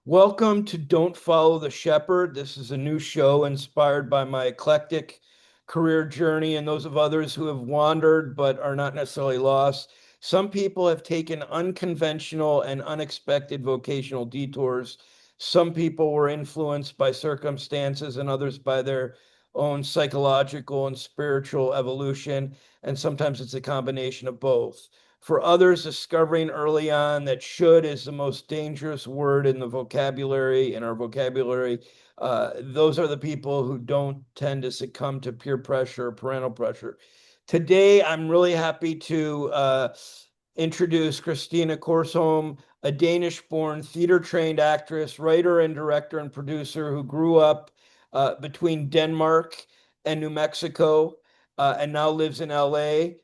Welcome to Don't Follow the Shepherd. This is a new show inspired by my eclectic career journey and those of others who have wandered but are not necessarily lost. Some people have taken unconventional and unexpected vocational detours. Some people were influenced by circumstances and others by their own psychological and spiritual evolution. And sometimes it's a combination of both. For others, discovering early on that should is the most dangerous word in our vocabulary. Those are the people who don't tend to succumb to peer pressure or parental pressure. Today, I'm really happy to introduce Kristina Korsholm, a Danish-born theater-trained actress, writer, and director and producer who grew up between Denmark and New Mexico and now lives in LA.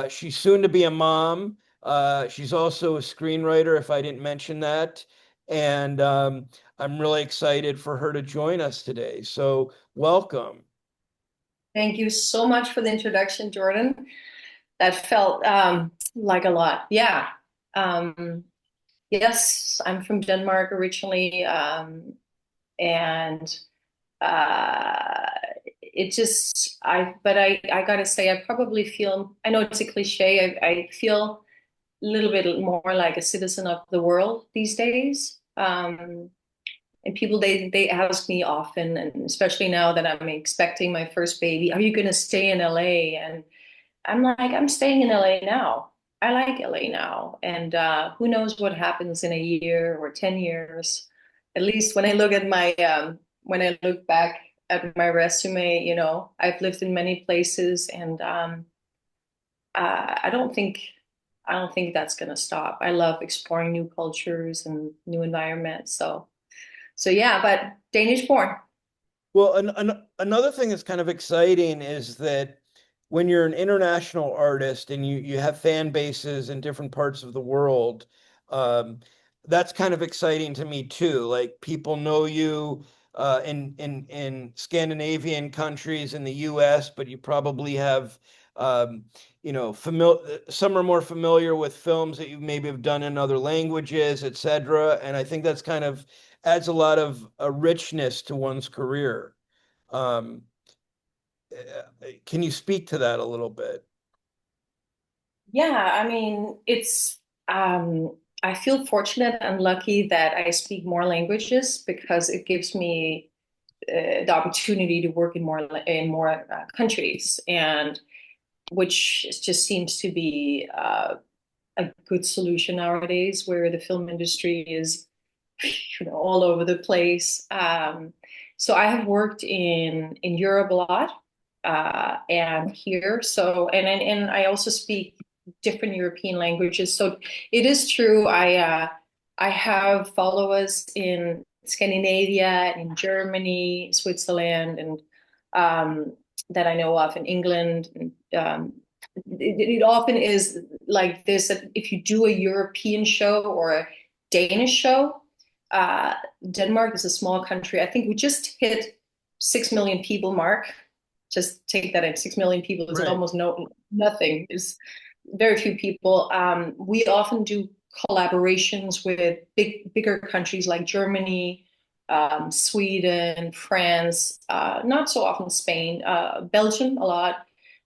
She's soon to be a mom. She's also a screenwriter, if I didn't mention that. And I'm really excited for her to join us today. So, welcome. Thank you so much for the introduction, Jordan. That felt like a lot. Yeah. Um, yes, I'm from Denmark originally. And uh, it just, I gotta say, I probably feel, I know it's a cliche, I feel a little bit more like a citizen of the world these days. And people they ask me often, and especially now that I'm expecting my first baby, are you going to stay in LA? And I'm like, I'm staying in LA now. I like LA now, and who knows what happens in a year or 10 years. At least when I look back at my resume, I've lived in many places, and I don't think that's going to stop. I love exploring new cultures and new environments. So yeah, but Danish born. Well, another thing that's kind of exciting is that when you're an international artist and you have fan bases in different parts of the world, um, that's kind of exciting to me too. Like people know you in Scandinavian countries in the US, but you probably have some are more familiar with films that you maybe have done in other languages, etc. And I think that's kind of adds a lot of richness to one's career. Um, can you speak to that a little bit? Yeah, I mean, I feel fortunate and lucky that I speak more languages because it gives me the opportunity to work in more countries, and which just seems to be a good solution nowadays, where the film industry is, all over the place. So I have worked in Europe a lot, and here. And I also speak different European languages. So it is true. I have followers in Scandinavia, in Germany, Switzerland, and that I know of in England. And, it often is like this, that if you do a European show or a Danish show, uh, Denmark is a small country. I think we just hit 6 million people mark. Just take that in. 6 million people is Right. almost nothing. It's very few people. We often do collaborations with bigger countries like Germany, Sweden, France, not so often Spain, Belgium a lot,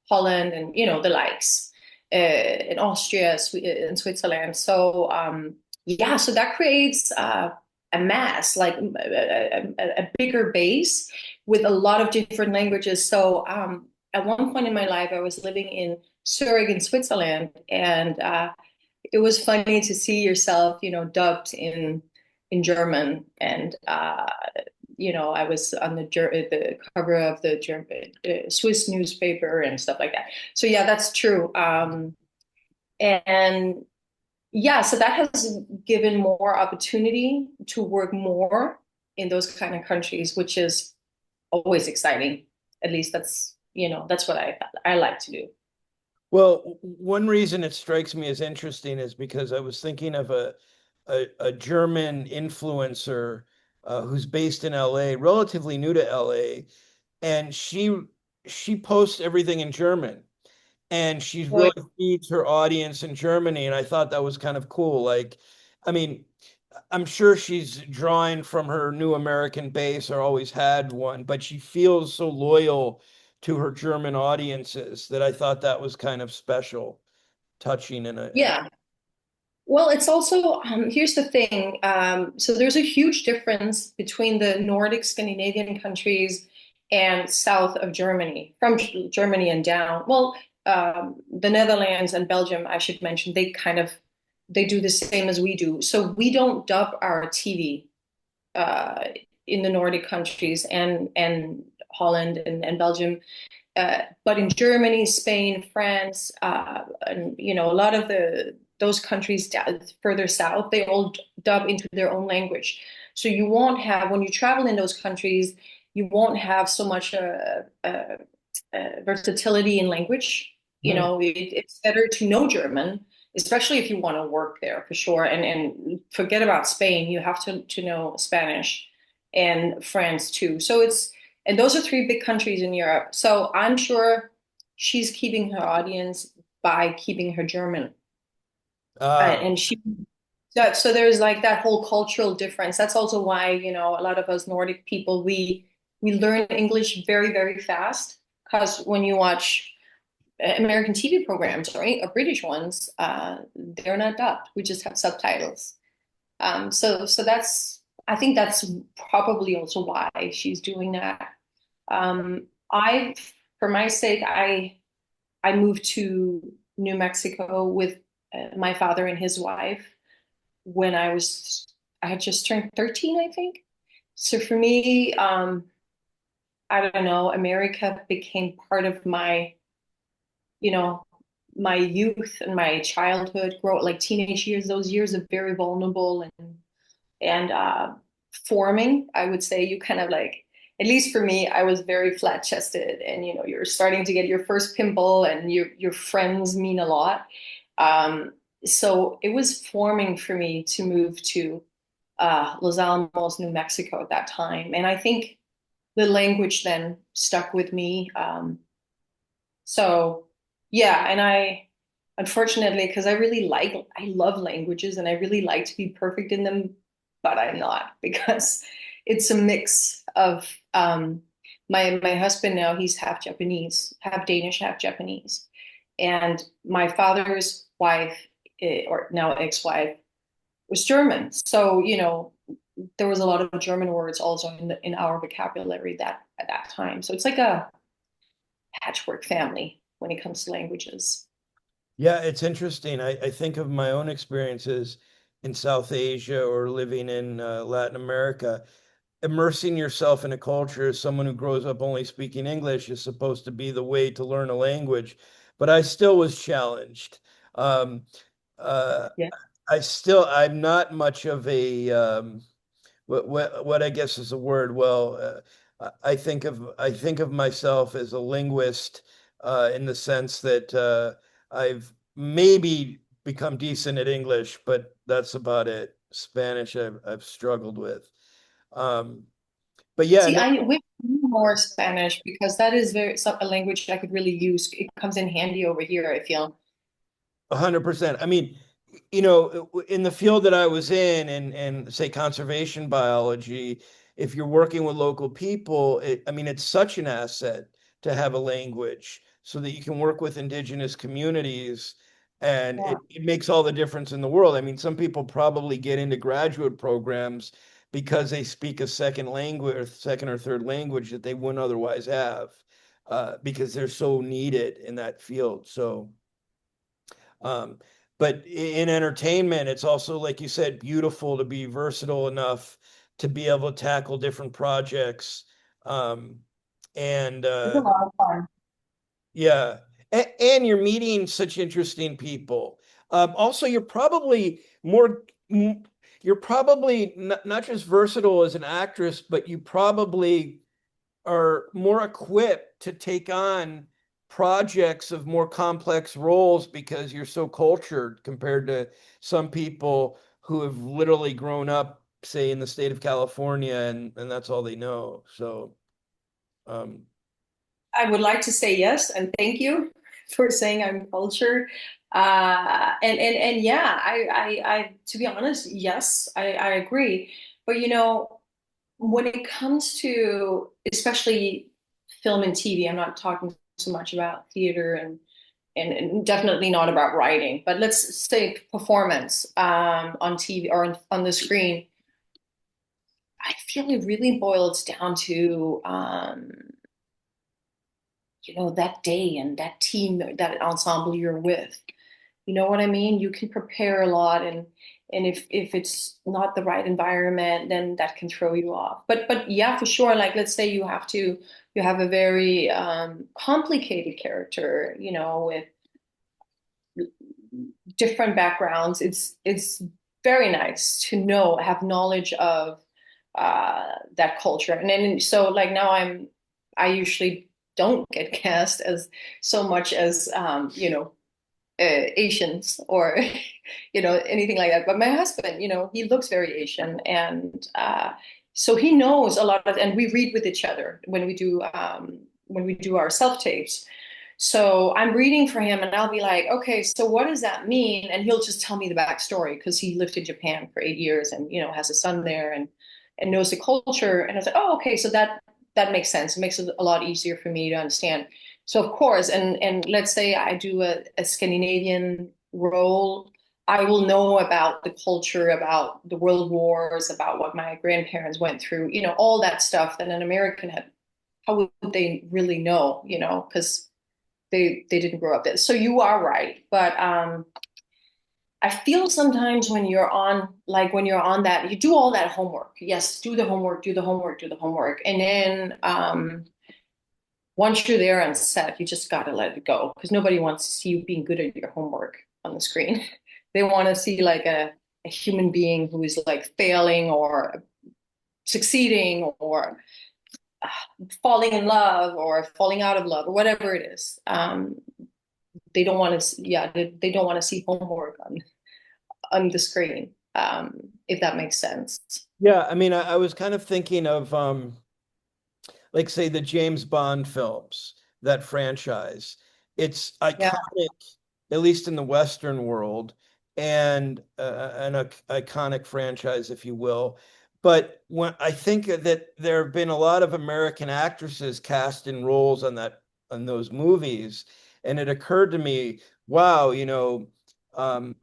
Holland, and the likes, in Austria, in Switzerland. So yeah, so that creates a mass, like a bigger base with a lot of different languages. So at one point in my life, I was living in Zurich in Switzerland, and it was funny to see yourself, dubbed in German, and I was on the cover of the German Swiss newspaper and stuff like that. So yeah, that's true. And yeah, so that has given more opportunity to work more in those kind of countries, which is always exciting. At least that's what I like to do. Well, one reason it strikes me as interesting is because I was thinking of a German influencer who's based in LA, relatively new to LA, and she posts everything in German, and she Oh, really feeds her audience in Germany, and I thought that was kind of cool. Like, I mean, I'm sure she's drawing from her new American base or always had one, but she feels so loyal to her German audiences that I thought that was kind of special, touching in a Yeah. Well, it's also, here's the thing. So there's a huge difference between the Nordic Scandinavian countries and south of Germany, from Germany and down. Well, the Netherlands and Belgium, I should mention, they do the same as we do. So we don't dub our TV uh, in the Nordic countries and Holland and Belgium. But in Germany, Spain, France, and a lot of those countries further south, they all dub into their own language. So you won't have when you travel in those countries, you won't have so much versatility in language. Hmm. It's better to know German, especially if you want to work there for sure. And forget about Spain, you have to know Spanish and France too. And those are three big countries in Europe. So I'm sure she's keeping her audience by keeping her German. Ah, And so there's like that whole cultural difference. That's also why, a lot of us Nordic people, we learn English very, very fast. Because when you watch American TV programs, right, or British ones, they're not dubbed. We just have subtitles. So I think that's probably also why she's doing that. I, for my sake, I moved to New Mexico with my father and his wife when I had just turned 13, I think. So for me, I don't know, America became part of you know, my youth and my childhood, like teenage years. Those years are very vulnerable and forming. I would say you kind of like, at least for me, I was very flat chested, and you're starting to get your first pimple, and your friends mean a lot. Um, so it was forming for me to move to Los Alamos, New Mexico at that time, and I think the language then stuck with me. So yeah, and I unfortunately, because I love languages and I really like to be perfect in them, but I'm not because it's a mix of my husband now, he's half Japanese, half Danish, half Japanese. And my father's wife, or now ex-wife, was German. So, there was a lot of German words also in our vocabulary that at that time. So it's like a patchwork family when it comes to languages. yeah, it's interesting. I think of my own experiences in South Asia or living in Latin America. Immersing yourself in a culture as someone who grows up only speaking English is supposed to be the way to learn a language, but I still was challenged. Um, uh, Yeah. I'm not much of a what I guess is a word. Well, I think of myself as a linguist in the sense that I've maybe become decent at English, but that's about it. Spanish I've struggled with. Um, but yeah, See, no, I wish I knew more Spanish because that is a language I could really use. It comes in handy over here, I feel. 100%. I mean, in the field that I was in and say conservation biology, if you're working with local people, I mean, it's such an asset to have a language so that you can work with indigenous communities, and Yeah. it makes all the difference in the world. I mean, some people probably get into graduate programs because they speak a second language or second or third language that they wouldn't otherwise have, because they're so needed in that field. So um, but in entertainment, it's also, like you said, beautiful to be versatile enough to be able to tackle different projects. Um, and It's a lot of fun. yeah, and you're meeting such interesting people. Also, you're probably not just versatile as an actress, but you probably are more equipped to take on projects of more complex roles because you're so cultured compared to some people who have literally grown up, say, in the state of California, and that's all they know. So, um, I would like to say yes and thank you for saying I'm cultured. And yeah, I to be honest, yes, I agree. But when it comes to especially film and TV, I'm not talking so much about theater and definitely not about writing, but let's say performance on TV or on the screen. I feel it really boils down to that day and that team, that ensemble you're with. You know what I mean? You can prepare a lot, and if it's not the right environment, then that can throw you off. But yeah, for sure. Like let's say you have a very complicated character, with different backgrounds. It's very nice to have knowledge of that culture. And then so like now I usually don't get cast as so much as Asians or anything like that. But my husband, he looks very Asian, and so he knows a lot of, and we read with each other when we do our self tapes. So I'm reading for him, and I'll be like, okay, so what does that mean? And he'll just tell me the backstory because he lived in Japan for 8 years, and has a son there, and knows the culture. And I was like, oh, okay, so that makes sense. It makes it a lot easier for me to understand. So of course, and let's say I do a Scandinavian role, I will know about the culture, about the world wars, about what my grandparents went through, all that stuff that an American had. How would they really know? Because they didn't grow up there. So you are right, but I feel sometimes when you're on that, you do all that homework. Yes, do the homework, do the homework, do the homework, and then once you're there on set, you just got to let it go because nobody wants to see you being good at your homework on the screen. They want to see like a human being who is like failing or succeeding or falling in love or falling out of love or whatever it is. They don't want to, yeah, they don't want to see homework on the screen, if that makes sense. Yeah, I mean, I was kind of thinking of like say the James Bond films, that franchise. It's Yeah. iconic, at least in the Western world, and an iconic franchise, if you will. But when I think that there have been a lot of American actresses cast in roles on those movies, and it occurred to me, wow, um,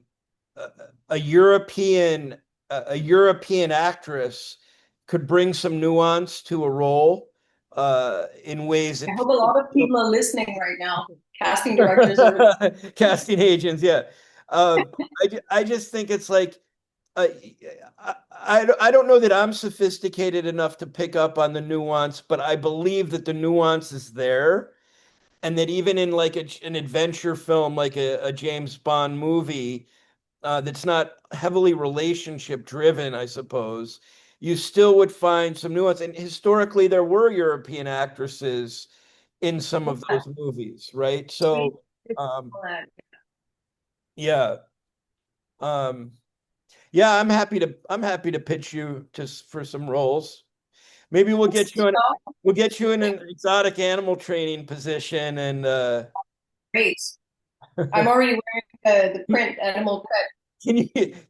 a, a European a European actress could bring some nuance to a role in ways I that hope a people lot of people are listening right now. Casting directors are. casting agents, yeah. Uh, I just think it's like uh, I don't know that I'm sophisticated enough to pick up on the nuance, but I believe that the nuance is there, and that even in like an adventure film, like a James Bond movie, that's not heavily relationship driven, I suppose, you still would find some nuance. And historically, there were European actresses in some of Yeah. those movies, right? So, um, yeah, um, yeah, I'm happy to pitch you just for some roles. Maybe we'll get you in an exotic animal training position, and Great. I'm already wearing the print animal print.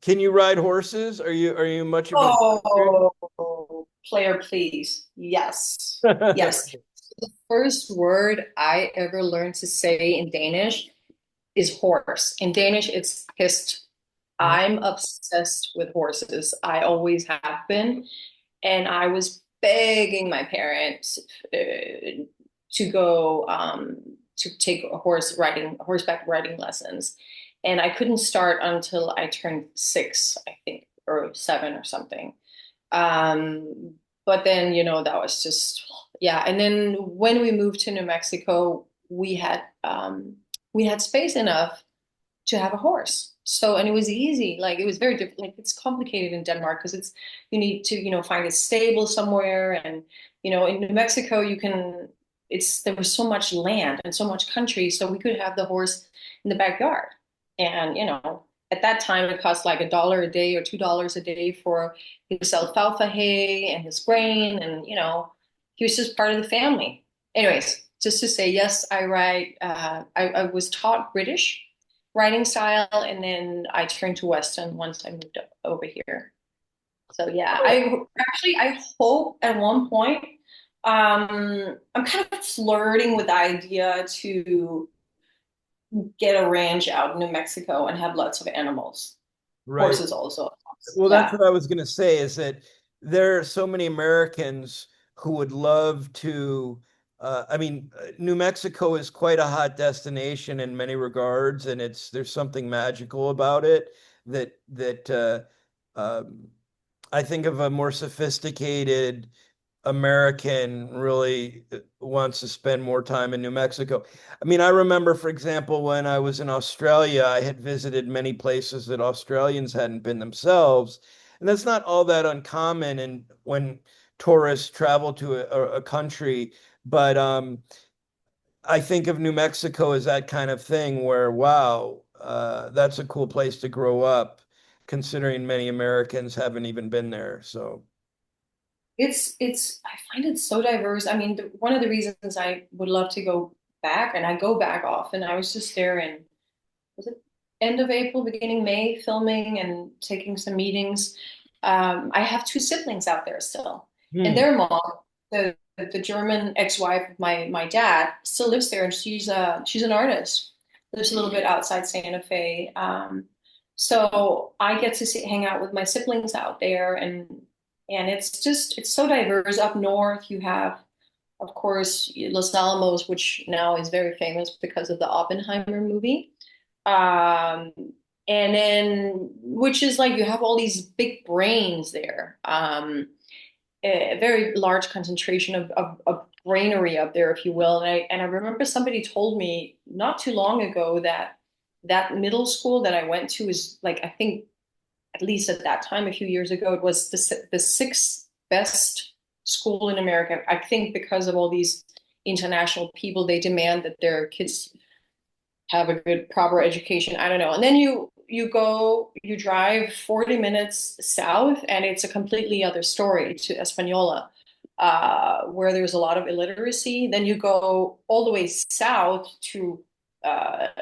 can you ride horses? Are you much of a Oh, player, please. Yes. Yes. The first word I ever learned to say in Danish is horse. In Danish, it's hest. I'm obsessed with horses. I always have been. And I was begging my parents to go to take horseback riding lessons. And I couldn't start until I turned 6, I think, or 7 or something. Um, but then, that was just, yeah. And then when we moved to New Mexico, we had space enough to have a horse. So, and it was easy. Like it was very different. Like it's complicated in Denmark because you need to, find a stable somewhere. And, in New Mexico, there was so much land and so much country. So we could have the horse in the backyard. And, at that time it cost like $1 a day or $2 a day for his alfalfa hay and his grain. And, he was just part of the family. Anyways, just to say, yes, I write, I was taught British writing style, and then I turned to Western once I moved over here. So yeah, I hope at one point, I'm kind of flirting with the idea to get a ranch out in New Mexico and have lots of animals, Right. horses also. Well, that's Yeah. what I was going to say is that there are so many Americans who would love to. I mean, New Mexico is quite a hot destination in many regards, and there's something magical about it that I think of a more sophisticated American really wants to spend more time in New Mexico. I mean, I remember, for example, when I was in Australia, I had visited many places that Australians hadn't been themselves. And that's not all that uncommon and when tourists travel to a country. But I think of New Mexico as that kind of thing where, wow, that's a cool place to grow up, considering many Americans haven't even been there. So, It's I find it so diverse. I mean, one of the reasons I would love to go back, and I go back often. I was just there in, was it end of April, beginning May, filming and taking some meetings. I have two siblings out there still, and hmm, their mom, the German ex-wife of my dad, still lives there, and she's an artist. Lives a little bit outside Santa Fe. So I get to hang out with my siblings out there, and it's so diverse. Up north, you have, of course, Los Alamos, which now is very famous because of the Oppenheimer movie. Um, and then, which is like you have all these big brains there. A very large concentration of grainery up there, if you will. And I remember somebody told me not too long ago that that middle school that I went to is like, I think at least at that time, a few years ago, it was the sixth best school in America. I think because of all these international people, they demand that their kids have a good, proper education. I don't know. And then you drive 40 minutes south, and it's a completely other story to Espanola, where there's a lot of illiteracy. Then you go all the way south to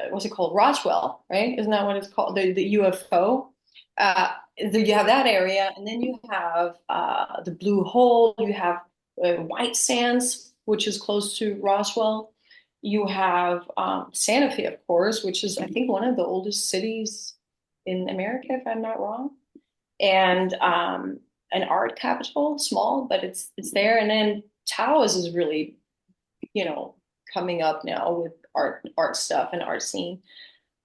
what's it called? Roswell, right? Isn't that what it's called? The UFO. You have that area, and then you have the Blue Hole. You have White Sands, which is close to Roswell. You have Santa Fe, of course, which is, I think, one of the oldest cities in America, if I'm not wrong, and an art capital, small, but it's there. And then Taos is really, you know, coming up now with art stuff and art scene.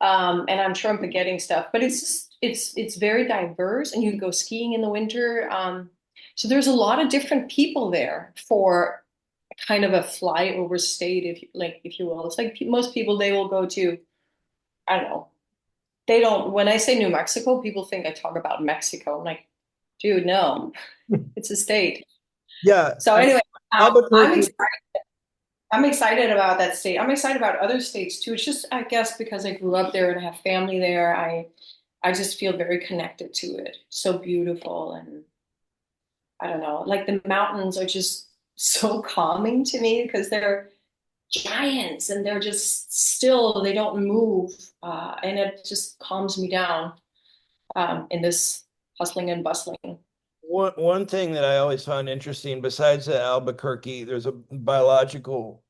And I'm sure I'm forgetting stuff, but it's very diverse, and you can go skiing in the winter. So there's a lot of different people there for kind of a flyover state, if you like, if you will. It's like most people, they will go to, I don't know. They don't, when I say New Mexico, people think I talk about Mexico. I'm like, dude, no, it's a state. yeah, So anyway, I'm Albuquerque. excited. I'm excited about that state. I'm excited about other states too. It's just, I guess, because I grew up there and I have family there, I just feel very connected to it. So beautiful, and I don't know, like the mountains are just so calming to me because they're giants and they're just still, they don't move, and it just calms me down in this hustling and bustling. One thing that I always found interesting, besides the Albuquerque, there's a biological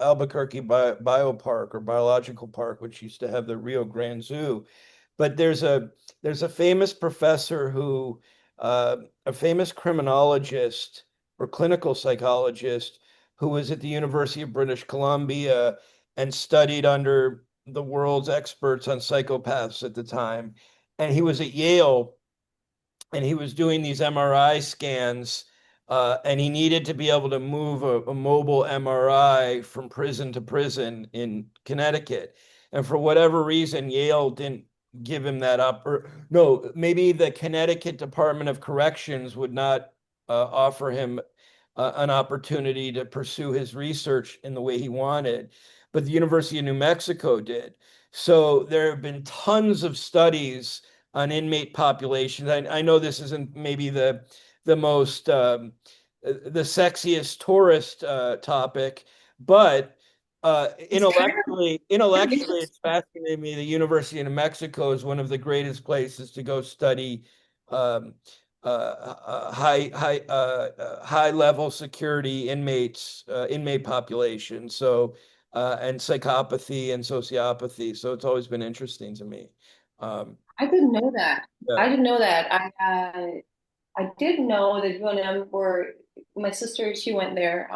Albuquerque Biopark or Biological Park, which used to have the Rio Grande Zoo. But there's a famous professor who, a famous criminologist or clinical psychologist who was at the University of British Columbia and studied under the world's experts on psychopaths at the time. And he was at Yale and he was doing these MRI scans, and he needed to be able to move a mobile MRI from prison to prison in Connecticut. And for whatever reason, Yale didn't give him that up. Or no, maybe the Connecticut Department of Corrections would not offer him an opportunity to pursue his research in the way he wanted, but the University of New Mexico did. So there have been tons of studies on inmate populations. I know this isn't maybe the most the sexiest tourist topic, but It's kind of intellectually, interesting. it's fascinating me. The University of New Mexico is one of the greatest places to go study um, high level security inmate population. So and psychopathy and sociopathy. So it's always been interesting to me. Um, I didn't know that. yeah. I didn't know that. I did know that UNM were my sister, she went there.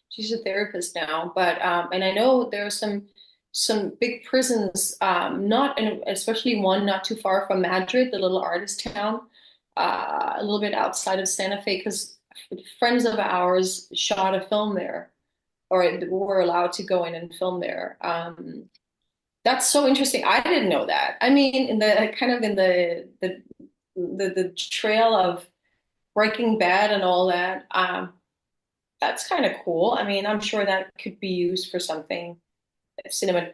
She's a therapist now, but and I know there are some big prisons, not in, especially one not too far from Madrid, the little artist town, a little bit outside of Santa Fe, because friends of ours shot a film there, or were allowed to go in and film there. That's so interesting. I didn't know that. I mean, in the kind of in the trail of Breaking Bad and all that, that's kind of cool. I mean, I'm sure that could be used for something cinema,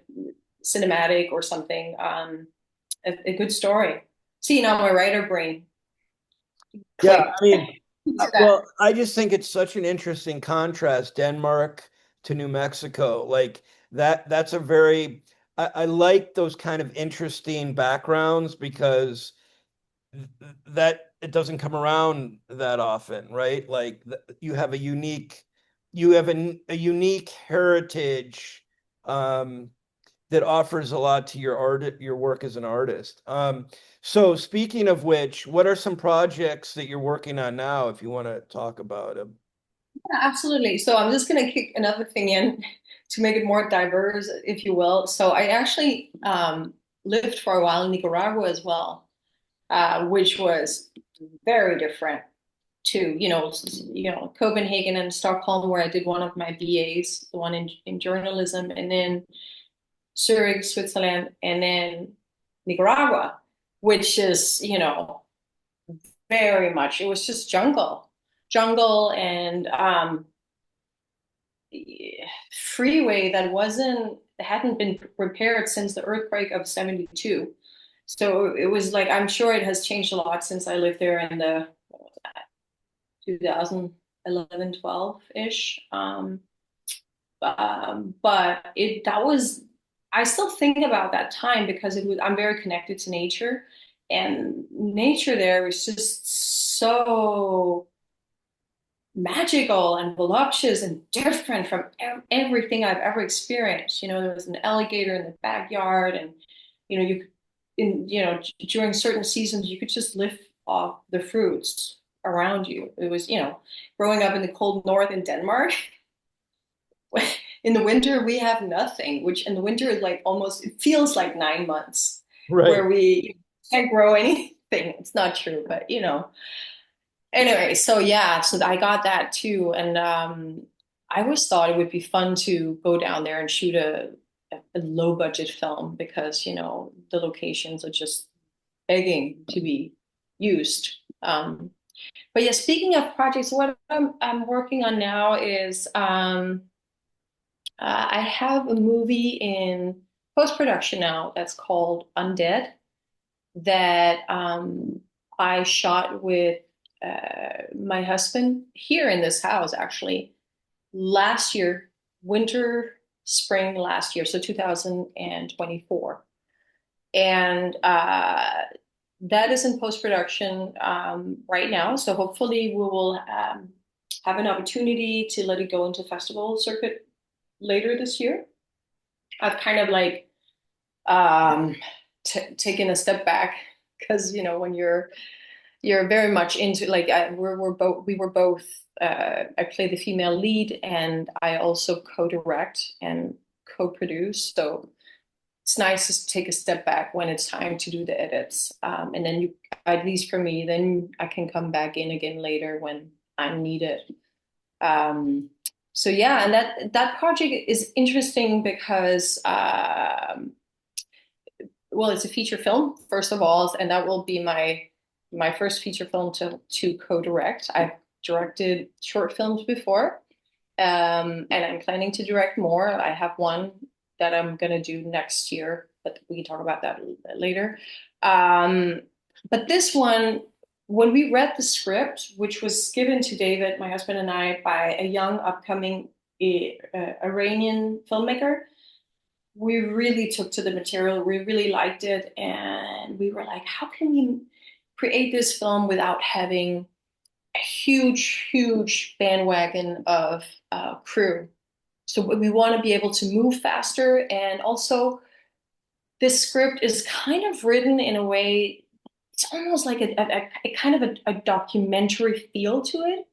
cinematic or something. A good story. See, now my writer brain Yeah, I clicked mean, to that. well, I just think it's such an interesting contrast, Denmark to New Mexico. Like that's a very I like those kind of interesting backgrounds because that it doesn't come around that often, right? Like you have a unique heritage um that offers a lot to your work as an artist. So speaking of which, what are some projects that you're working on now, if you want to talk about them? Yeah, absolutely. So I'm just going to kick another thing in to make it more diverse, if you will. So I actually lived for a while in Nicaragua as well, which was very different to, Copenhagen and Stockholm, where I did one of my BAs, the one in journalism, and then Zurich, Switzerland, and then Nicaragua, which is, very much, it was just jungle and freeway that hadn't been repaired since the earthquake of 72. So it was like, I'm sure it has changed a lot since I lived there in the, what was that, 2011, 12-ish. But that was, I still think about that time because I'm very connected to nature, and nature there was just so magical and voluptuous and different from everything I've ever experienced. There was an alligator in the backyard, and during certain seasons you could just lift off the fruits around you. It was, growing up in the cold north in Denmark. In the winter we have nothing, which in the winter is like almost, it feels like 9 months Right. where we can't grow anything. It's not true, but anyway, so yeah, so I got that too. And I always thought it would be fun to go down there and shoot a low budget film because, the locations are just begging to be used. But yeah, speaking of projects, what I'm working on now is I have a movie in post production now that's called Undead that I shot with my husband here in this house actually last year, winter, spring last year, so 2024. And that is in post production right now. So hopefully we will have an opportunity to let it go into festival circuit later this year. I've kind of like um, taken a step back because when you're very much into like we were both I play the female lead and I also co-direct and co-produce, so it's nice to take a step back when it's time to do the edits, and then at least for me, then I can come back in again later when I'm needed. um, so yeah, and that project is interesting because well, it's a feature film, first of all, and that will be my first feature film to co-direct. I've directed short films before, and I'm planning to direct more. I have one that I'm gonna do next year, but we can talk about that a little bit later. Um, but this one, when we read the script, which was given to David, my husband and I, by a young upcoming Iranian filmmaker. We really took to the material. We really liked it, and we were like, how can we create this film without having a huge, huge bandwagon of crew? So we want to be able to move faster, and also this script is kind of written in a way, it's almost like a kind of a documentary feel to it,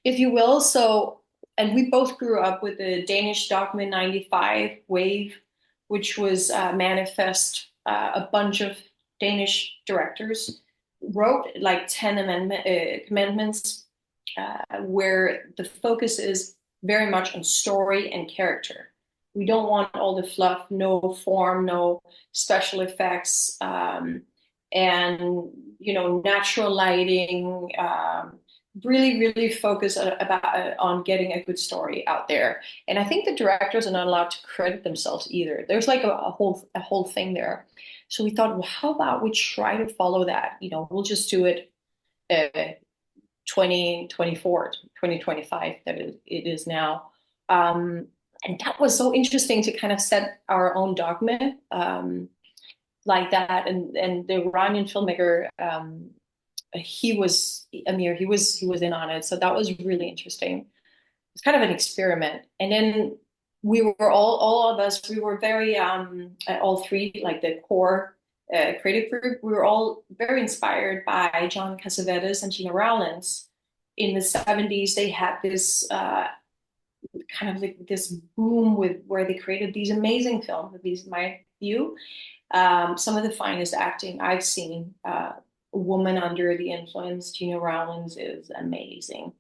if you will. So, and we both grew up with the Danish document 95 wave, which was manifest. A bunch of Danish directors wrote like 10 commandments, where the focus is very much on story and character. We don't want all the fluff, no form, no special effects, and natural lighting. Really, really focus on getting a good story out there. And I think the directors are not allowed to credit themselves either. There's like a whole thing there. So we thought, well, how about we try to follow that? We'll just do it 2024, 2025 that it is now. And that was so interesting to kind of set our own dogma like that. And the Iranian filmmaker, he was Amir, he was in on it. So that was really interesting. It's kind of an experiment. And then we were all of us, we were very all three, like the core creative group, we were all very inspired by John Cassavetes and Gina Rowlands. In the 70s, they had this kind of like this boom with where they created these amazing films, at least in my view. Some of the finest acting I've seen. A Woman Under the Influence, Gina Rowlands is amazing.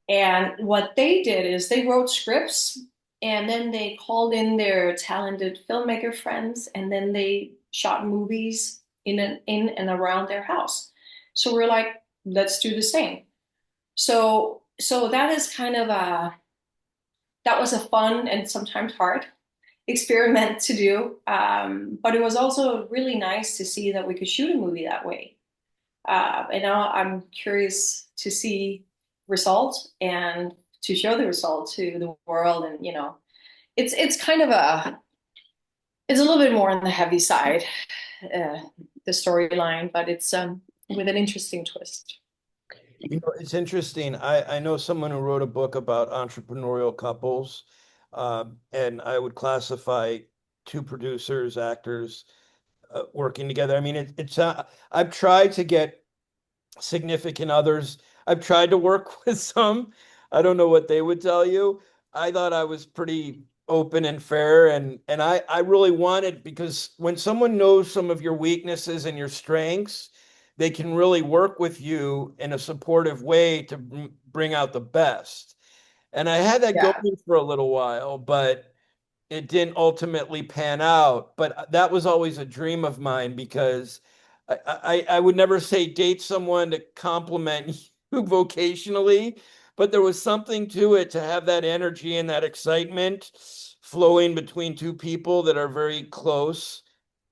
And what they did is they wrote scripts, and then they called in their talented filmmaker friends, and then they shot movies in and around their house. So we're like, let's do the same. So that is kind of that was a fun and sometimes hard experiment to do. But it was also really nice to see that we could shoot a movie that way. And now I'm curious to see results and to show the results to the world. And it's kind of it's a little bit more on the heavy side, uh, the storyline, but it's with an interesting twist. It's interesting. I know someone who wrote a book about entrepreneurial couples, and I would classify two producers, actors, working together. I mean, I've tried to get significant others. I've tried to work with some. I don't know what they would tell you. I thought I was pretty open and fair, and I really wanted, because when someone knows some of your weaknesses and your strengths, they can really work with you in a supportive way to bring out the best. And I had that Yeah. going for a little while, but it didn't ultimately pan out. But that was always a dream of mine, because I would never say date someone to compliment you vocationally, but there was something to it, to have that energy and that excitement flowing between two people that are very close,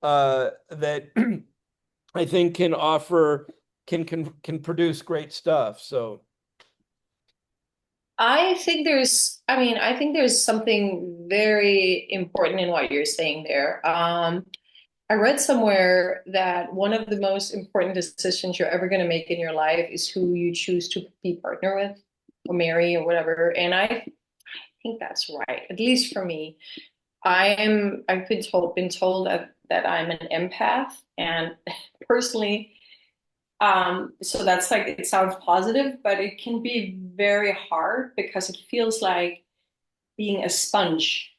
that I think can offer, can produce great stuff. So I think there's something very important in what you're saying there. I read somewhere that one of the most important decisions you're ever going to make in your life is who you choose to be partner with or marry or whatever. And I think that's right, at least for me. I've been told that I'm an empath, and personally, so that's like, it sounds positive, but it can be very hard because it feels like being a sponge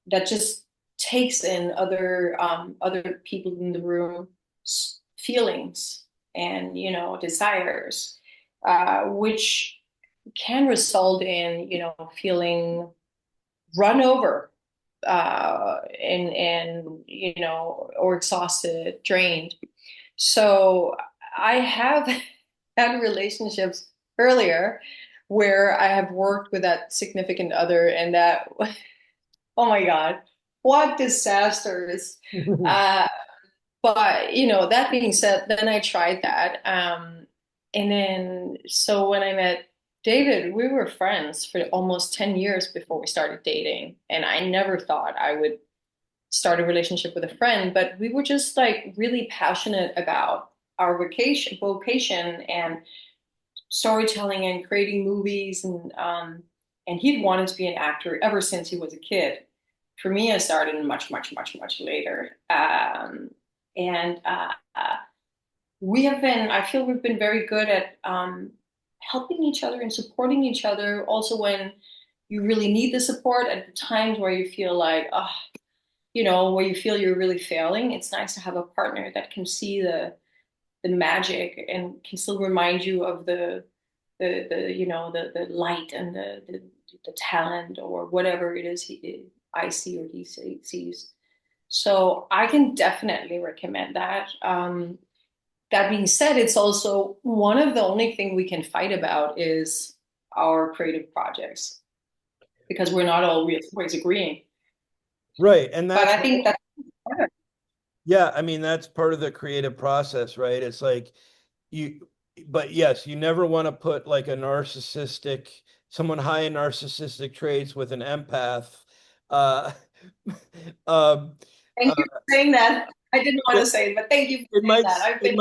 that just takes in other people in the room feelings and desires, which can result in feeling run over, and or exhausted, drained. So I have had relationships earlier where I have worked with that significant other, and that, oh my God, what disasters. Uh, but that being said, then I tried that. And then, so when I met David, we were friends for almost 10 years before we started dating, and I never thought I would start a relationship with a friend, but we were just like really passionate about our vocation and storytelling and creating movies and he'd wanted to be an actor ever since he was a kid. For me, I started much later. And we have been, I feel we've been very good at helping each other and supporting each other. Also, when you really need the support at the times where you feel like, oh, where you feel you're really failing, it's nice to have a partner that can see the magic and can still remind you of the light and the talent or whatever it is I see or he sees. So I can definitely recommend that. That being said, it's also one of the only thing we can fight about is our creative projects because we're not always agreeing. Right. And But that's, I think that's yeah, I mean, that's part of the creative process, right? It's like you, but yes, you never want to put like a narcissistic, someone high in narcissistic traits with an empath. Uh, um, thank uh, you for saying that. I didn't want to say it, but thank you for saying that. I've been it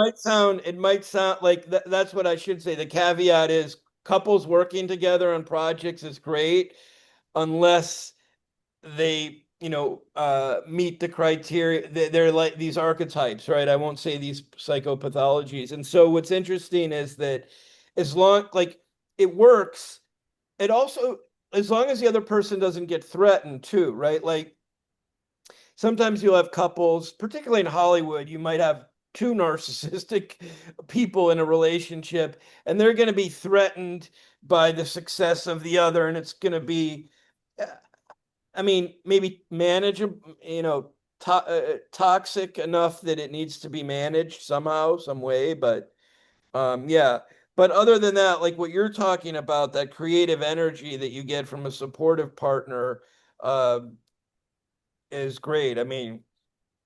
might sound like that's what I should say. The caveat is couples working together on projects is great unless they meet the criteria. They're like these archetypes, right? I won't say these psychopathologies. And so what's interesting is that as long like it works, it also as long as the other person doesn't get threatened too, right? Like sometimes you'll have couples, particularly in Hollywood, you might have two narcissistic people in a relationship, and they're going to be threatened by the success of the other, and it's going to be, I mean, maybe manageable, toxic enough that it needs to be managed somehow, some way. But yeah. But other than that, like what you're talking about, that creative energy that you get from a supportive partner, uh, is great. I mean,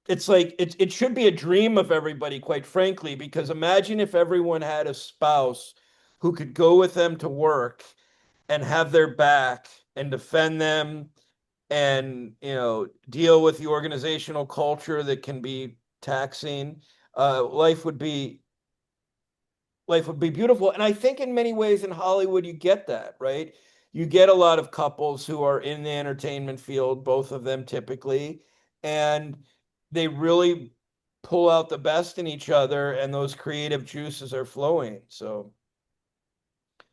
it's like it should be a dream of everybody, quite frankly, because imagine if everyone had a spouse who could go with them to work and have their back and defend them and deal with the organizational culture that can be taxing. Life would be beautiful. And I think in many ways in Hollywood you get that, right? You get a lot of couples who are in the entertainment field, both of them typically, and they really pull out the best in each other and those creative juices are flowing. So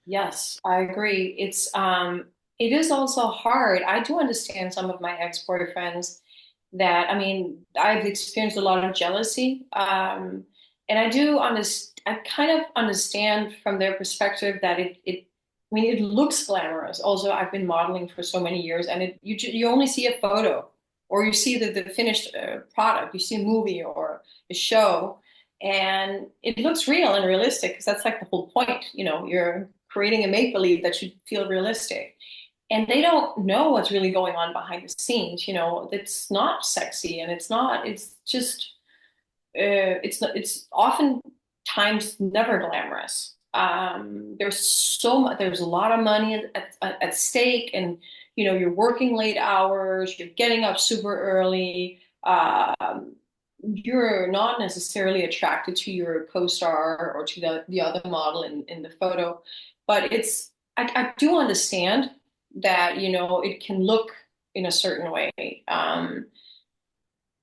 Yes, I agree. It is also hard. I do understand some of my ex-boyfriends that, I mean, I've experienced a lot of jealousy. And I kind of understand from their perspective that I mean, it looks glamorous. Also, I've been modeling for so many years and you only see a photo or you see the finished product, you see a movie or a show and it looks real and realistic because that's like the whole point. You're creating a make believe that should feel realistic. And they don't know what's really going on behind the scenes. It's not sexy and it's just, it's oftentimes never glamorous. There's a lot of money at stake and, you're working late hours, you're getting up super early. You're not necessarily attracted to your co-star or to the other model in the photo, but I do understand that, it can look in a certain way.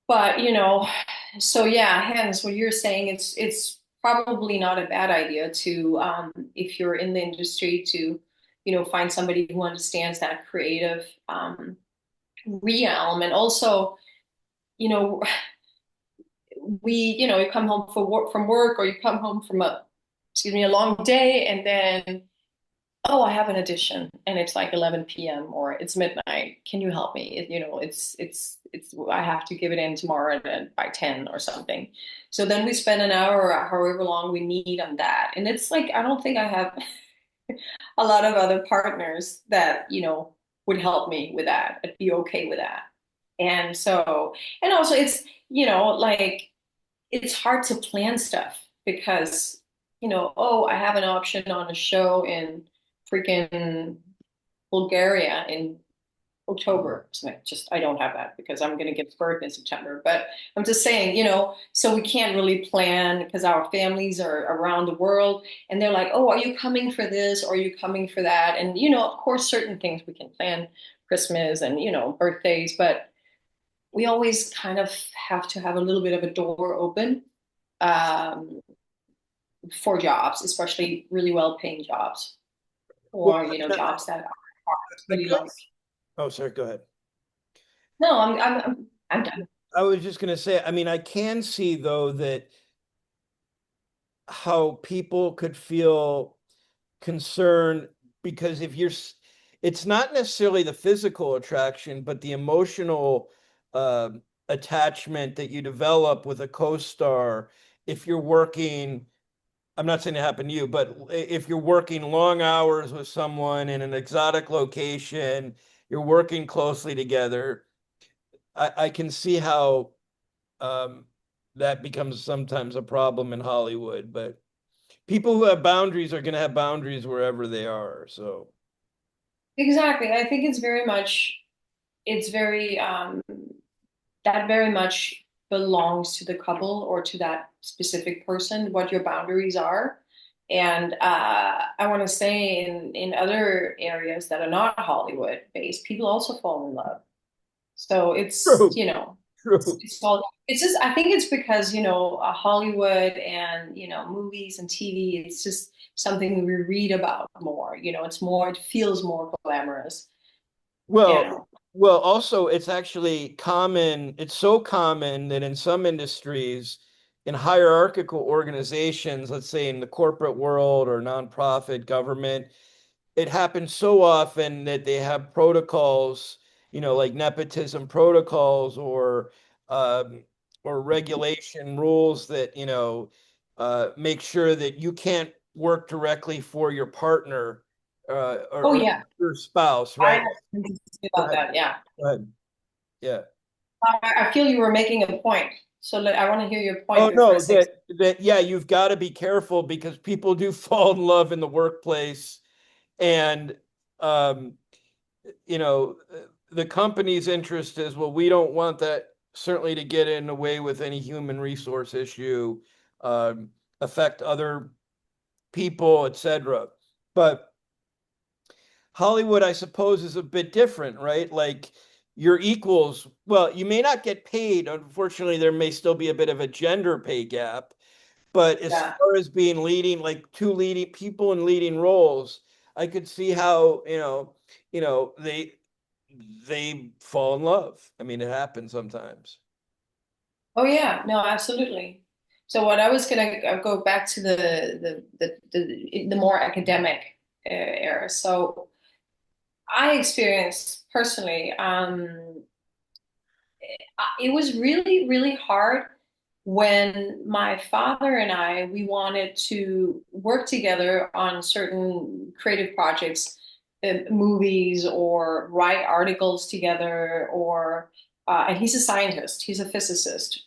But, so yeah, hence what you're saying, it's probably not a bad idea to, if you're in the industry to, find somebody who understands that creative, realm. And also, you know, you come home from work, or you come home from a long day, and then, oh, I have an audition, and it's like 11 p.m. or it's midnight. Can you help me? I have to give it in tomorrow by 10 or something. So then we spend an hour or however long we need on that. And it's like, I don't think I have a lot of other partners that, would help me with that. I'd be okay with that. And so, and also it's, like it's hard to plan stuff because, oh, I have an option on a show in freaking Bulgaria in October. So I don't have that because I'm going to give birth in September. But I'm just saying, so we can't really plan because our families are around the world and they're like, oh, are you coming for this? Or are you coming for that? And, of course, certain things we can plan, Christmas and, birthdays, but we always kind of have to have a little bit of a door open um, for jobs, especially really well paying jobs Well, or, jobs that are I really like, guess. Oh, sorry. Go ahead. no, I'm done. I was just going to say, I mean, I can see though that how people could feel concerned because it's not necessarily the physical attraction, but the emotional uh, attachment that you develop with a co-star. If you're working, I'm not saying it happened to you, but if you're working long hours with someone in an exotic location, you're working closely together. I can see how um, that becomes sometimes a problem in Hollywood, but people who have boundaries are going to have boundaries wherever they are. So, Exactly. I think it's very, that very much belongs to the couple or to that specific person, what your boundaries are. And I want to say in other areas that are not Hollywood based, people also fall in love. So it's, true, true. it's just, I think it's because, Hollywood and, movies and TV, it's just something we read about more, it feels more glamorous, you Well, know. also it's actually common. It's so common that in some industries, in hierarchical organizations, let's say in the corporate world or nonprofit government, it happens so often that they have protocols, like nepotism protocols um, or regulation rules that, make sure that you can't work directly for your partner Oh, or yeah. your spouse, I right? have something to say Go about ahead. that. Yeah. Go ahead. Yeah. I feel you were making a point. So I want to hear your Oh point before I no, say, that yeah, you've got to be careful because people do fall in love in the workplace and um you know, the company's interest is, well, we don't want that certainly to get in the way with any human resource issue, um, affect other people, etc. But Hollywood, I suppose, is a bit different, right? Like your equals, well, you may not get paid. Unfortunately, there may still be a bit of a gender pay gap. But as yeah. far as being leading, like two leading people in leading roles, I could see how, they fall in love. I mean, it happens sometimes. Oh, yeah. No, absolutely. So what I was gonna go back to the more academic era. So I experienced personally, it was really, really hard when my father and we wanted to work together on certain creative projects, movies or write articles together and he's a scientist, he's a physicist.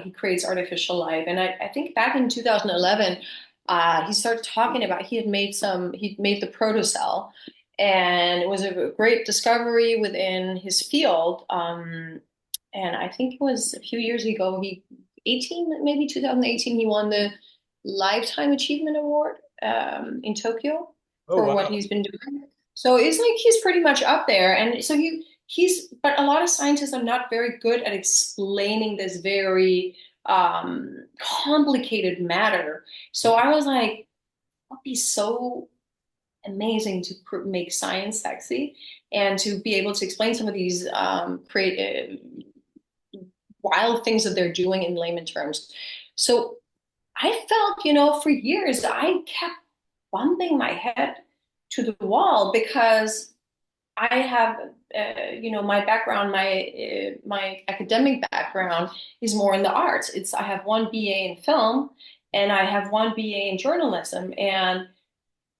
He creates artificial life. And I think back in 2011, he started talking about, he'd made the protocell and it was a great discovery within his field. And I think it was a few years ago, 18, maybe 2018, he won the Lifetime Achievement Award in Tokyo Oh, for what wow. he's been doing. So it's like he's pretty much up there. And so but a lot of scientists are not very good at explaining this very complicated matter. So I was like, it would be so amazing to make science sexy and to be able to explain some of these create wild things that they're doing in layman terms. So I felt, for years, I kept bumping my head to the wall because I have, my background, my academic background is more in the arts. I have one BA in film and I have one BA in journalism, and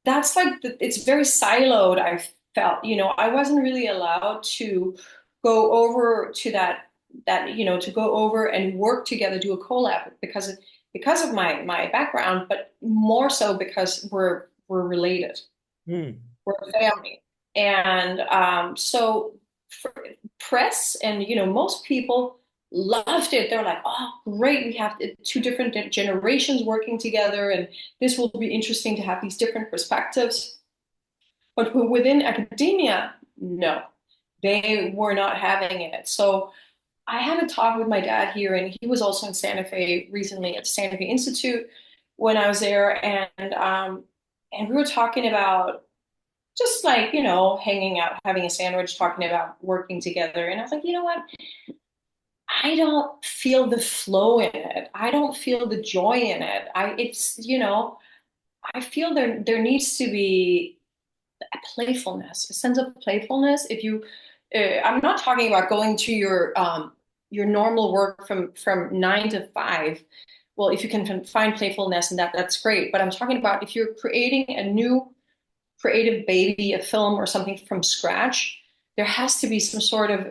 that's like it's very siloed. I felt, I wasn't really allowed to go over to to go over and work together, do a collab because of my background, but more so because we're related. Hmm. We're a family. And so press and, most people loved it. They're like, oh, great. We have two different generations working together, and this will be interesting to have these different perspectives. But within academia, no, they were not having it. So I had a talk with my dad here, and he was also in Santa Fe recently at the Santa Fe Institute when I was there, and we were talking about just like, hanging out, having a sandwich, talking about working together. And I was like, you know what? I don't feel the flow in it. I don't feel the joy in it. I feel there needs to be a playfulness, a sense of playfulness. I'm not talking about going to your normal work from 9 to 5. Well, if you can find playfulness in that, that's great. But I'm talking about if you're creating a new creative baby, a film or something from scratch, there has to be some sort of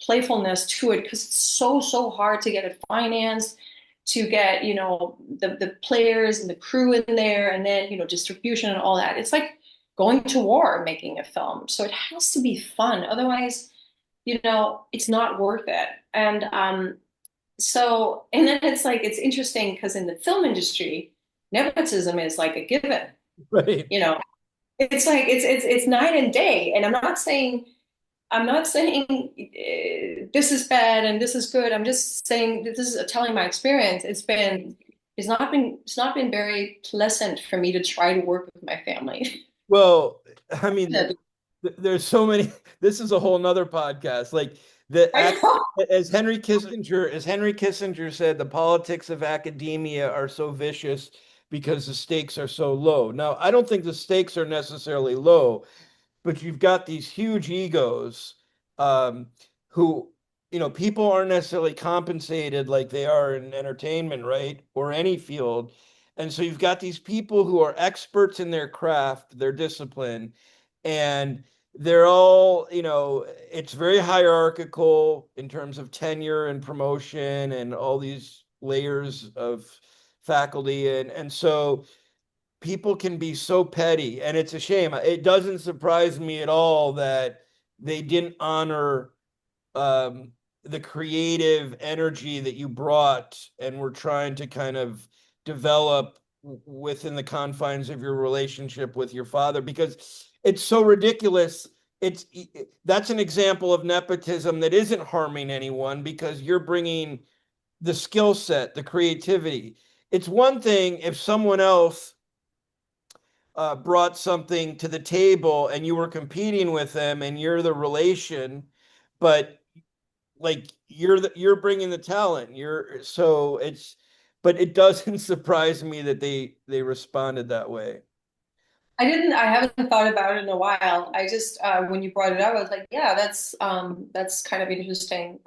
playfulness to it because it's so hard to get it financed, to get, the players and the crew in there, and then, distribution and all that. It's like going to war making a film. So it has to be fun. Otherwise, it's not worth it. And then it's like, it's interesting because in the film industry, nepotism is like a given, Right. you know, it's like it's night and day, and I'm not saying this is bad and this is good. I'm just saying that this is telling my experience. It's not been very pleasant for me to try to work with my family. Well, I mean, there's so many. This is a whole nother podcast. Like the I act, know. as Henry Kissinger said, the politics of academia are so vicious because the stakes are so low. Now, I don't think the stakes are necessarily low, but you've got these huge egos, um, who, people aren't necessarily compensated like they are in entertainment, right? Or any field. And so you've got these people who are experts in their craft, their discipline, and they're all, it's very hierarchical in terms of tenure and promotion and all these layers of faculty. And so people can be so petty, and it's a shame. It doesn't surprise me at all that they didn't honor, um, the creative energy that you brought and were trying to kind of develop within the confines of your relationship with your father, because it's so ridiculous. It's that's an example of nepotism that isn't harming anyone because you're bringing the skill set, the creativity. It's one thing if someone else brought something to the table and you were competing with them and you're the relation, but like you're bringing the talent. You're so it's but it doesn't surprise me that they responded that way. I haven't thought about it in a while. I just when you brought it up, I was like, yeah, that's kind of interesting.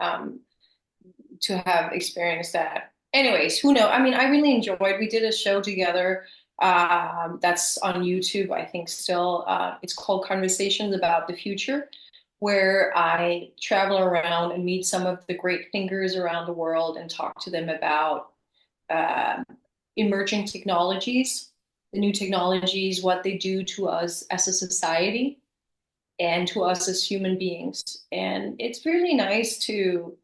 To have experienced that. Anyways, who knows? I mean, I really enjoyed. We did a show together that's on YouTube, I think still. It's called Conversations About the Future, where I travel around and meet some of the great thinkers around the world and talk to them about uh, emerging technologies, the new technologies, what they do to us as a society and to us as human beings. And it's really nice to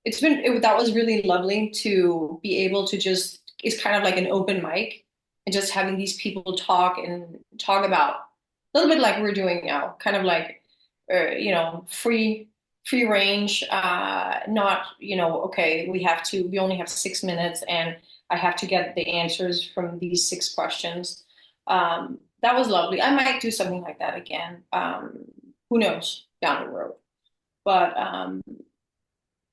that was really lovely to be able to just, it's kind of like an open mic and just having these people talk and talk about a little bit like we're doing now, kind of like free range, not, okay, we only have 6 minutes and I have to get the answers from these 6 questions. That was lovely. I might do something like that again. Who knows down the road, but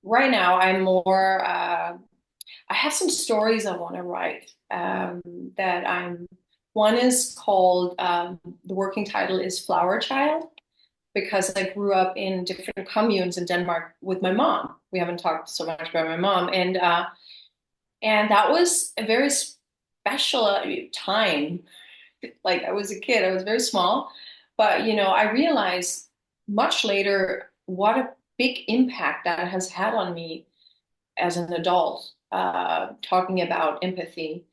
right now I'm more I have some stories I want to write, that I'm one is called the working title is Flower Child, because I grew up in different communes in Denmark with my mom. We haven't talked so much about my mom, and that was a very special time. Like I was a kid, I was very small, but I realized much later what a big impact that has had on me as an adult, talking about empathy.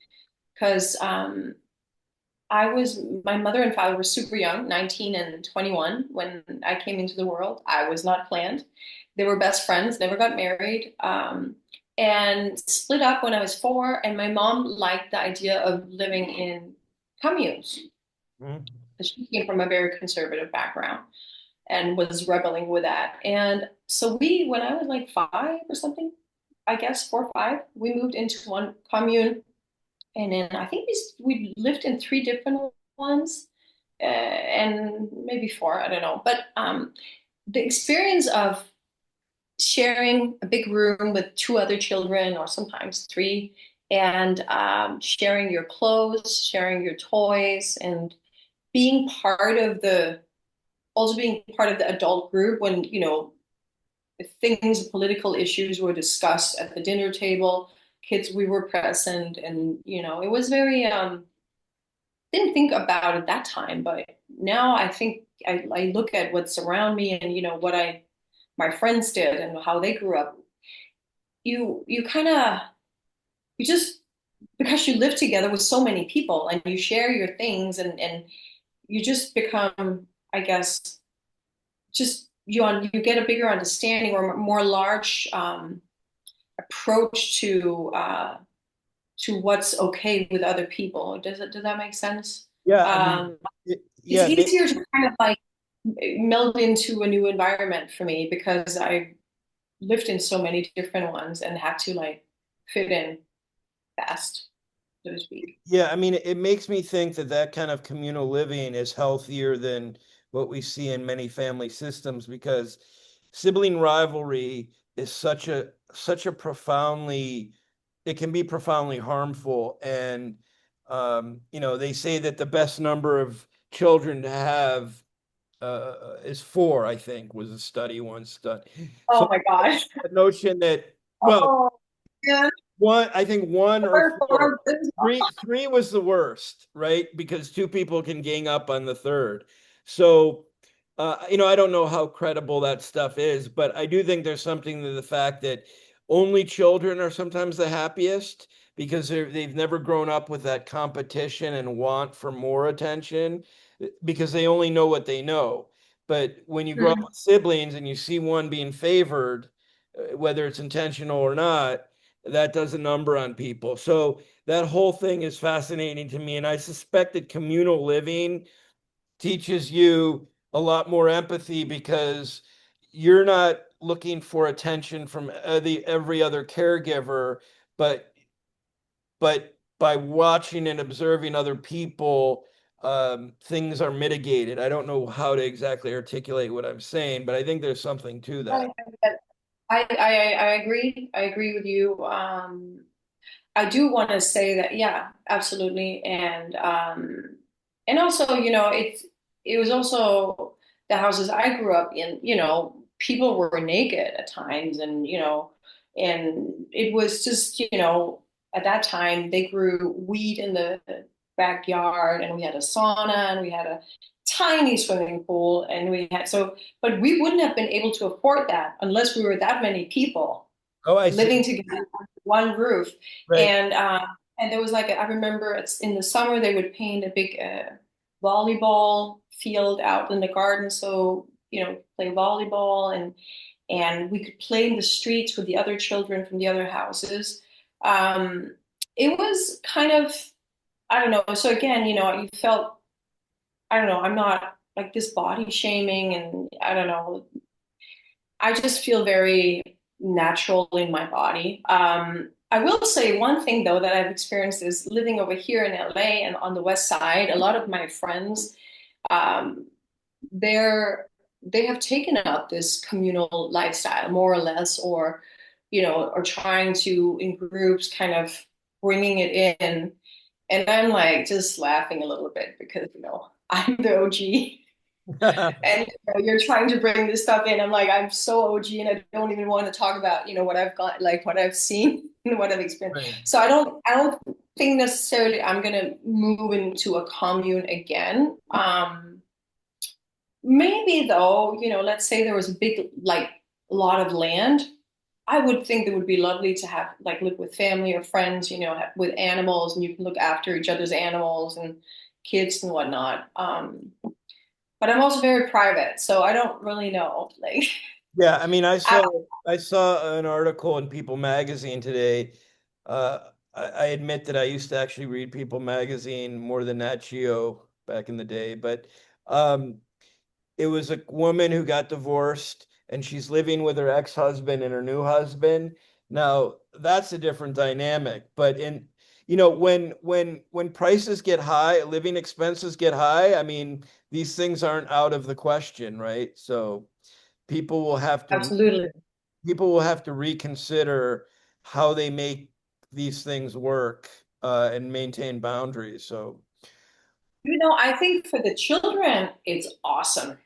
Because my mother and father were super young, 19 and 21, when I came into the world. I was not planned. They were best friends, never got married, and split up when I was 4. And my mom liked the idea of living in communes. Mhm. She came from a very conservative background and was rebelling with that. And so when I was like 5 or something, I guess 4 or 5, we moved into one commune, and then I think we lived in 3 different ones, and maybe 4, I don't know. But the experience of sharing a big room with 2 other children, or sometimes 3, and sharing your clothes, sharing your toys, and being part of the also being part of the adult group when things, political issues were discussed at the dinner table. Kids, we were present, and it was very didn't think about it that time, but now I think I look at what's around me, and what my friends did and how they grew up. You kind of you just because you live together with so many people and you share your things, and you just become, I guess, just you get a bigger understanding or more large approach to what's okay with other people. Does that make sense? Yeah, I mean, Um, it's yeah, easier to kind of like meld into a new environment for me because I lived in so many different ones and had to like fit in fast, so to speak. yeah, I mean, it makes me think that that kind of communal living is healthier than what we see in many family systems because sibling rivalry is such a profoundly it can be profoundly harmful. And they say that the best number of children to have is 4, I think, was a study once done. So Oh my gosh. the notion that, well, Oh, yeah. one, I think 1 or 4. Four, four. Three was the worst, right? Because 2 people can gang up on the third. So, I don't know how credible that stuff is, but I do think there's something to the fact that only children are sometimes the happiest because they've never grown up with that competition and want for more attention because they only know what they know. But when you grow up Hmm. with siblings and you see one being favored, whether it's intentional or not, that does a number on people. So that whole thing is fascinating to me. And I suspect that communal living teaches you a lot more empathy because you're not looking for attention from every other caregiver, but by watching and observing other people, things are mitigated. I don't know how to exactly articulate what I'm saying, but I think there's something to that. I agree. I agree with you. I do want to say that, yeah, absolutely. And also, it was also the houses I grew up in, people were naked at times, and it was just, at that time they grew weed in the backyard, and we had a sauna, and we had a tiny swimming pool, and but we wouldn't have been able to afford that unless we were that many people Oh, I see. living together under one roof. Right. And there was like I remember it's in the summer they would paint a big volleyball field out in the garden, so play volleyball, and we could play in the streets with the other children from the other houses. Um, it was kind of, I don't know. So again, you felt, I don't know. I'm not like this body shaming, and I don't know. I just feel very natural in my body. I will say one thing though that I've experienced is living over here in LA and on the West Side. A lot of my friends, um, they're they have taken up this communal lifestyle more or less, or trying to in groups, kind of bringing it in. And I'm like just laughing a little bit because I'm the OG. And you're trying to bring this stuff in. I'm like, I'm so OG, and I don't even want to talk about, what I've got, like what I've seen and what I've experienced. Right. So I don't think necessarily I'm gonna move into a commune again. Maybe though, let's say there was a big, like, lot of land. I would think it would be lovely to have like live with family or friends, with animals, and you can look after each other's animals and kids and whatnot. But I'm also very private, so I don't really know. Like, Yeah, I mean, I, I saw an article in People magazine today. I admit that I used to actually read People magazine more than Nat Geo back in the day, but um, it was a woman who got divorced and she's living with her ex-husband and her new husband. Now, that's a different dynamic, but when prices get high, living expenses get high, I mean, these things aren't out of the question, right? So people will have to absolutely. people will have to reconsider how they make these things work and maintain boundaries. So I think for the children, it's awesome.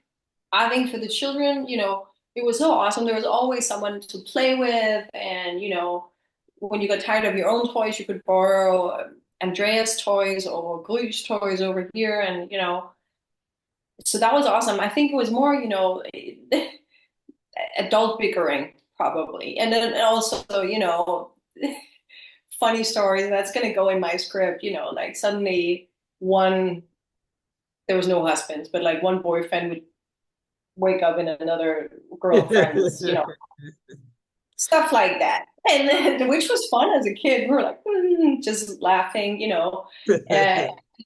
I think for the children, it was so awesome. There was always someone to play with, and when you got tired of your own toys, you could borrow Andreas toys or Gru's toys over here, and so that was awesome. I think it was more, adult bickering probably, and then also, funny stories. That's going to go in my script. Like suddenly one there was no husbands, but like one boyfriend would wake up in another girlfriend's, stuff like that. And then, which was fun as a kid. We were like, just laughing. Uh,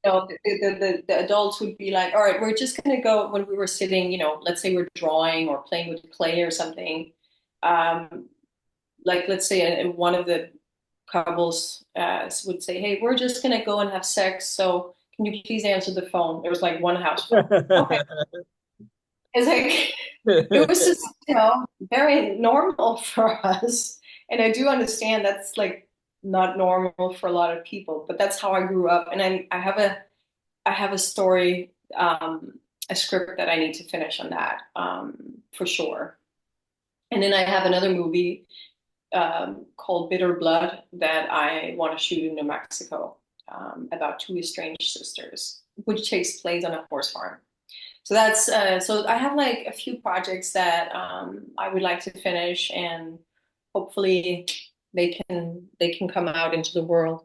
the adults would be like, all right, we're just going to go when we were sitting, let's say we're drawing or playing with clay or something. Um, like, let's say one of the couples would say, hey, we're just going to go and have sex. So can you please answer the phone? There was like one house phone. Okay. It's like, it was just, very normal for us. And I do understand that's like not normal for a lot of people, but that's how I grew up. And I have a story, a script that I need to finish on that, for sure. And then I have another movie, called Bitter Blood that I want to shoot in New Mexico, about two estranged sisters, which takes place on a horse farm. So I have like a few projects that, I would like to finish, and hopefully they can come out into the world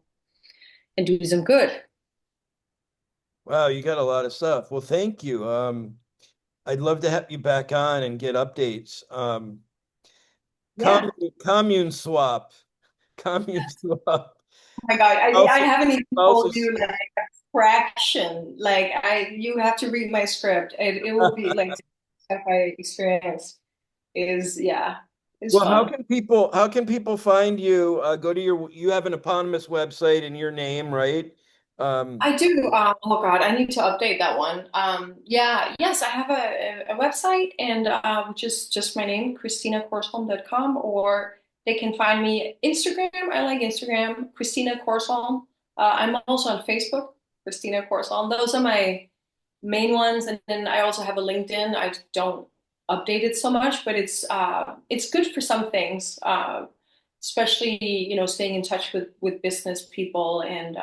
and do some good. Wow, you got a lot of stuff. Well, thank you. I'd love to have you back on and get updates. Yeah. Commune swap, commune swap. Oh my God, I Also, haven't even also, told you like a fraction. Like you have to read my script. It will be like stuff I experience is well, fun. how can people find you? Go to you have an eponymous website in your name, right? Um, I do. Oh God, I need to update that one. Yeah, yes, I have a website, and which is just my name, KristinaKorsholm.com, or they can find me Instagram. I like Instagram, Kristina Korsholm. I'm also on Facebook, Kristina Korsholm. Those are my main ones, and then I also have a LinkedIn. I don't update it so much, but it's good for some things, especially staying in touch with business people and.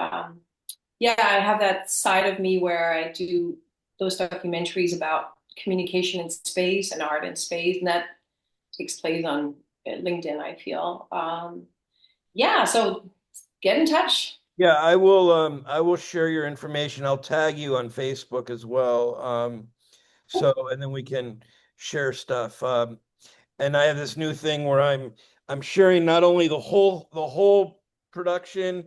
Yeah, I have that side of me where I do those documentaries about communication in space and art in space, and that takes place on LinkedIn, I feel. Yeah, so get in touch. yeah, I will share your information. I'll tag you on Facebook as well. And then we can share stuff. And I have this new thing where I'm sharing not only the whole production,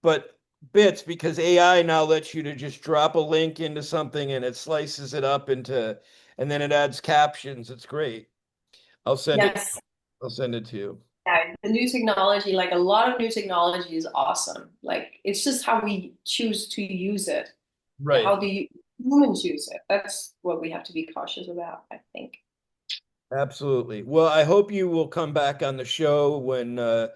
but bits because AI now lets you to just drop a link into something and it slices it up into, and then it adds captions. It's great. I'll send it. Yes, I'll send it to you. yeah, the new technology, like a lot of new technology is awesome. Like it's just how we choose to use it. Right. How do humans use it? That's what we have to be cautious about, I think. Absolutely. Well, I hope you will come back on the show when I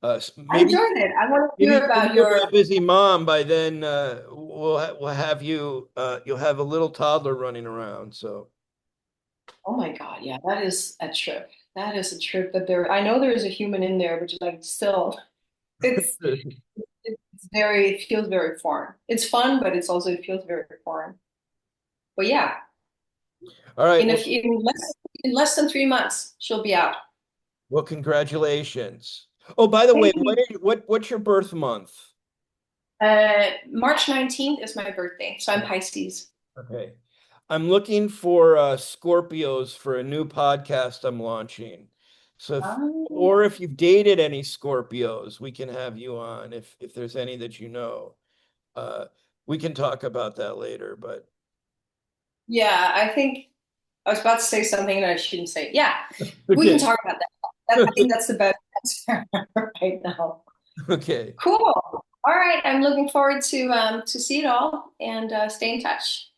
enjoyed it. I want to hear maybe about you'll be your. a busy mom by then. We'll have you. You'll have a little toddler running around. So Oh my God, yeah, that is a trip. That is a trip that I know there is a human in there, but like still, it's it feels very foreign. It's fun, but it feels very foreign. But yeah, all right. in a Well, few, in less than 3 months, she'll be out. congratulations. Oh, by the way, Thank you. what's your birth month? March 19th is my birthday, so I'm Pisces. Okay. I'm looking for Scorpios for a new podcast I'm launching. So or if you've dated any Scorpios, we can have you on if there's any that you know. Uh, we can talk about that later, but Yeah, I think I was about to say something and I shouldn't say. Yeah, we can okay. talk about that. I think that's the best answer right now. Okay. Cool. All right, I'm looking forward to see it all and stay in touch.